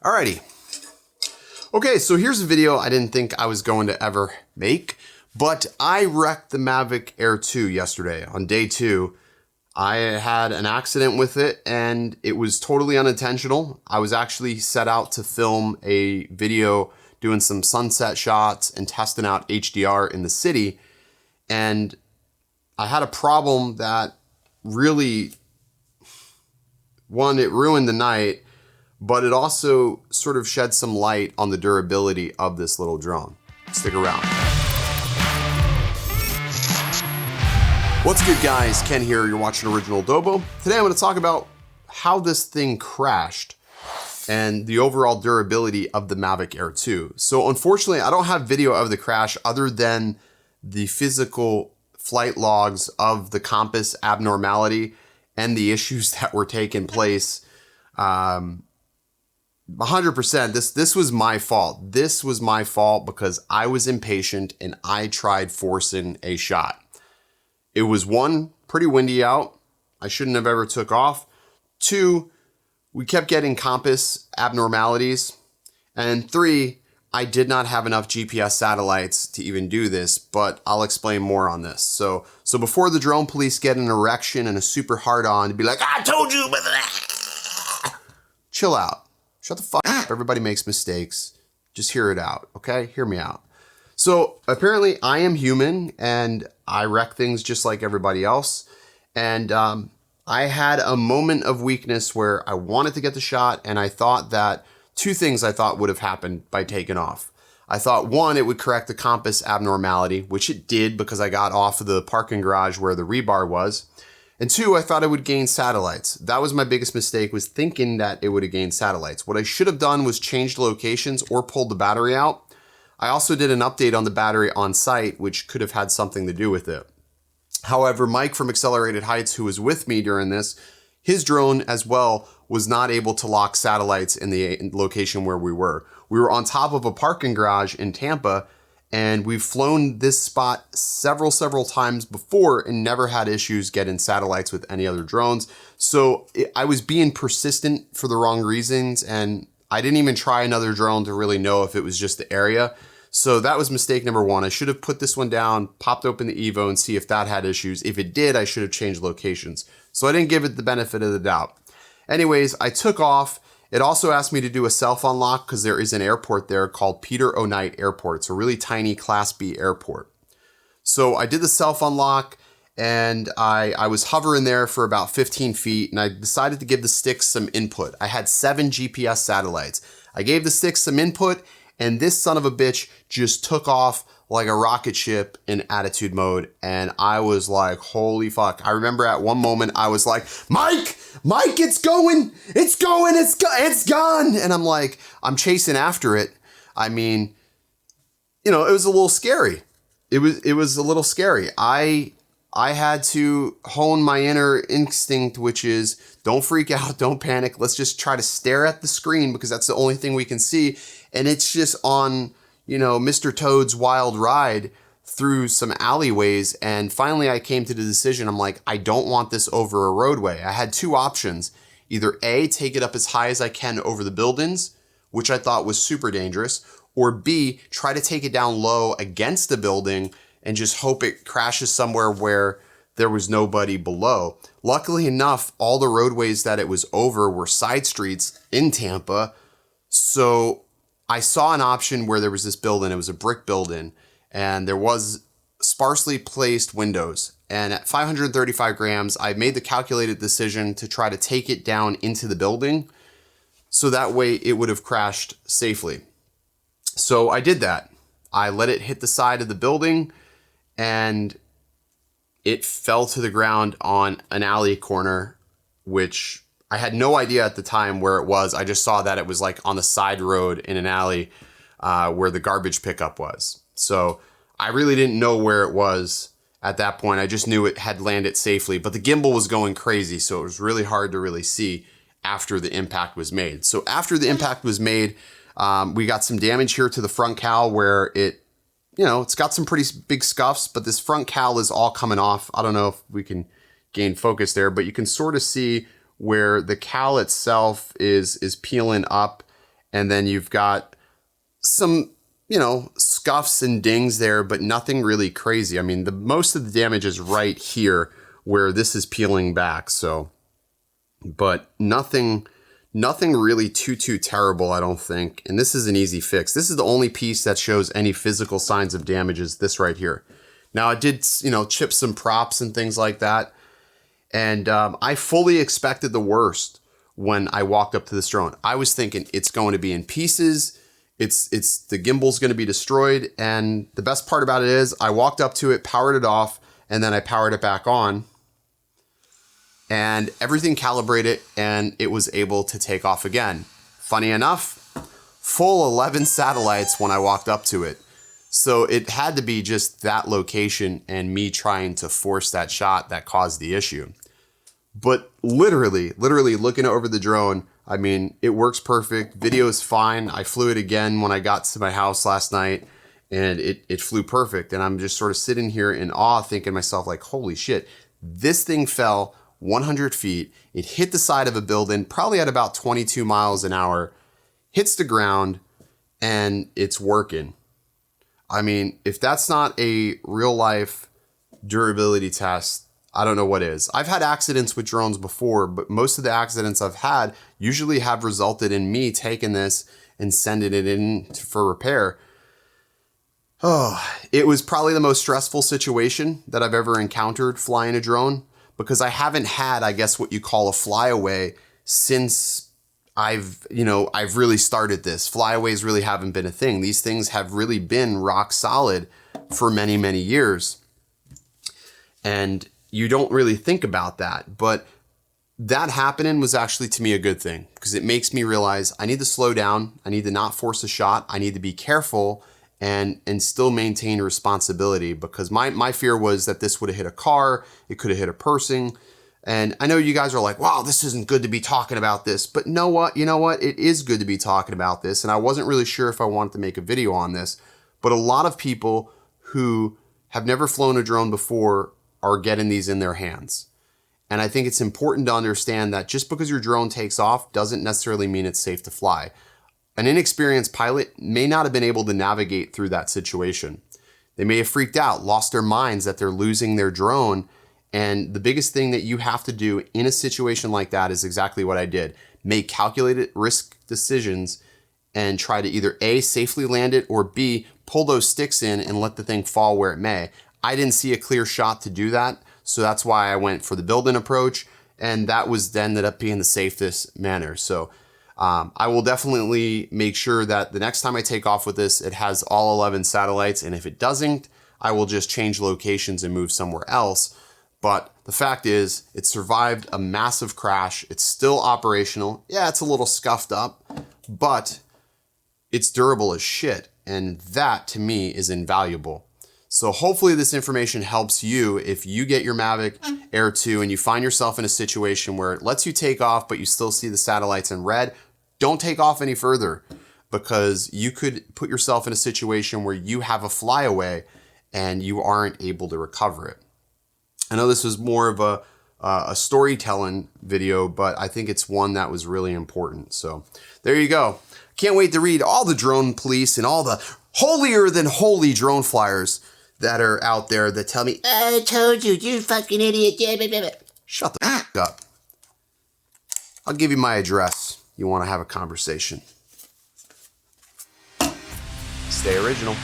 Alrighty. Okay, so here's a video I didn't think I was going to ever make, but I wrecked the Mavic Air 2 yesterday on day 2. I had an accident with it and it was totally unintentional. I was actually set out to film a video doing some sunset shots and testing out HDR in the city. And I had a problem that really, one, it ruined the night, but it also sort of shed some light on the durability of this little drone. Stick around. What's good, guys? Ken here, you're watching Original Dobo. Today I'm gonna talk about how this thing crashed and the overall durability of the Mavic Air 2. So unfortunately, I don't have video of the crash other than the physical flight logs of the compass abnormality and the issues that were taking place. 100%, this was my fault. This was my fault because I was impatient and I tried forcing a shot. It was 1, pretty windy out. I shouldn't have ever took off. 2, we kept getting compass abnormalities. And 3, I did not have enough GPS satellites to even do this, but I'll explain more on this. So before the drone police get an erection and a super hard on to be like, I told you, chill out. Shut the fuck up. Everybody makes mistakes. Just hear it out, okay? Hear me out. So apparently I am human and I wreck things just like everybody else. And I had a moment of weakness where I wanted to get the shot and I thought that 2 things I thought would have happened by taking off. I thought 1, it would correct the compass abnormality, which it did because I got off of the parking garage where the rebar was. And 2, I thought it would gain satellites. That was my biggest mistake, was thinking that it would have gained satellites. What I should have done was changed locations or pulled the battery out. I also did an update on the battery on site, which could have had something to do with it. However, Mike from Accelerated Heights, who was with me during this, his drone as well was not able to lock satellites in the location where we were. We were on top of a parking garage in Tampa, and we've flown this spot several times before and never had issues getting satellites with any other drones. So I was being persistent for the wrong reasons, and I didn't even try another drone to really know if it was just the area. So that was mistake number 1. I should have put this one down, popped open the Evo and see if that had issues. If it did, I should have changed locations. So I didn't give it the benefit of the doubt. Anyways, I took off. It also asked me to do a self-unlock because there is an airport there called Peter O'Knight Airport. It's a really tiny Class B airport. So I did the self-unlock and I was hovering there for about 15 feet and I decided to give the sticks some input. I had 7 GPS satellites. I gave the sticks some input and this son of a bitch just took off like a rocket ship in attitude mode. And I was like, holy fuck. I remember at one moment I was like, Mike, it's going, it's gone. And I'm like, I'm chasing after it. I mean, you know, it was a little scary. It was a little scary. I had to hone my inner instinct, which is don't freak out, don't panic. Let's just try to stare at the screen because that's the only thing we can see. And it's just on, you know, Mr. Toad's wild ride through some alleyways. And finally I came to the decision. I'm like, I don't want this over a roadway. I had 2 options. Either A, take it up as high as I can over the buildings, which I thought was super dangerous, or B, try to take it down low against the building and just hope it crashes somewhere where there was nobody below. Luckily enough, all the roadways that it was over were side streets in Tampa. So I saw an option where there was this building, it was a brick building, and there was sparsely placed windows. And at 535 grams, I made the calculated decision to try to take it down into the building so that way it would have crashed safely. So I did that. I let it hit the side of the building and it fell to the ground on an alley corner, which I had no idea at the time where it was. I just saw that it was like on the side road in an alley where the garbage pickup was. So I really didn't know where it was at that point. I just knew it had landed safely, but the gimbal was going crazy. So it was really hard to really see after the impact was made. So after the impact was made, we got some damage here to the front cowl where it, you know, it's got some pretty big scuffs, but this front cowl is all coming off. I don't know if we can gain focus there, but you can sort of see where the cowl itself is peeling up And then you've got some, scuffs and dings there, but nothing really crazy. I mean, most of the damage is right here where this is peeling back. So, but nothing really too terrible, I don't think. And this is an easy fix. This is the only piece that shows any physical signs of damage is this right here. Now I did, chip some props and things like that. And I fully expected the worst when I walked up to this drone. I was thinking it's going to be in pieces. It's the gimbal's going to be destroyed. And the best part about it is I walked up to it, powered it off, and then I powered it back on. And everything calibrated and it was able to take off again. Funny enough, full 11 satellites when I walked up to it. So it had to be just that location and me trying to force that shot that caused the issue. But literally looking over the drone, I mean, it works perfect. Video is fine. I flew it again when I got to my house last night and it flew perfect. And I'm just sort of sitting here in awe thinking to myself like, holy shit, this thing fell 100 feet. It hit the side of a building, probably at about 22 miles an hour, hits the ground, and it's working. I mean, if that's not a real life durability test, I don't know what is. I've had accidents with drones before, but most of the accidents I've had usually have resulted in me taking this and sending it in for repair. Oh, it was probably the most stressful situation that I've ever encountered flying a drone, because I haven't had, I guess, what you call a flyaway since I've really started this. Flyaways really haven't been a thing. These things have really been rock solid for many, many years. And you don't really think about that. But that happening was actually, to me, a good thing, because it makes me realize I need to slow down. I need to not force a shot. I need to be careful and still maintain responsibility, because my fear was that this would have hit a car, it could have hit a person. And I know you guys are like, wow, this isn't good to be talking about this, but you know what? It is good to be talking about this. And I wasn't really sure if I wanted to make a video on this, but a lot of people who have never flown a drone before are getting these in their hands. And I think it's important to understand that just because your drone takes off doesn't necessarily mean it's safe to fly. An inexperienced pilot may not have been able to navigate through that situation. They may have freaked out, lost their minds that they're losing their drone. And the biggest thing that you have to do in a situation like that is exactly what I did. Make calculated risk decisions and try to either A, safely land it, or B, pull those sticks in and let the thing fall where it may. I didn't see a clear shot to do that, so that's why I went for the build-in approach, and that ended up being the safest manner. So I will definitely make sure that the next time I take off with this, it has all 11 satellites. And if it doesn't, I will just change locations and move somewhere else. But the fact is, it survived a massive crash. It's still operational. Yeah, it's a little scuffed up, but it's durable as shit. And that, to me, is invaluable. So hopefully this information helps you if you get your Mavic Air 2 and you find yourself in a situation where it lets you take off, but you still see the satellites in red. Don't take off any further, because you could put yourself in a situation where you have a flyaway and you aren't able to recover it. I know this was more of a storytelling video, but I think it's one that was really important. So there you go. Can't wait to read all the drone police and all the holier than holy drone flyers that are out there that tell me, I told you, you fucking idiot. Shut the f up. I'll give you my address. You want to have a conversation. Stay original.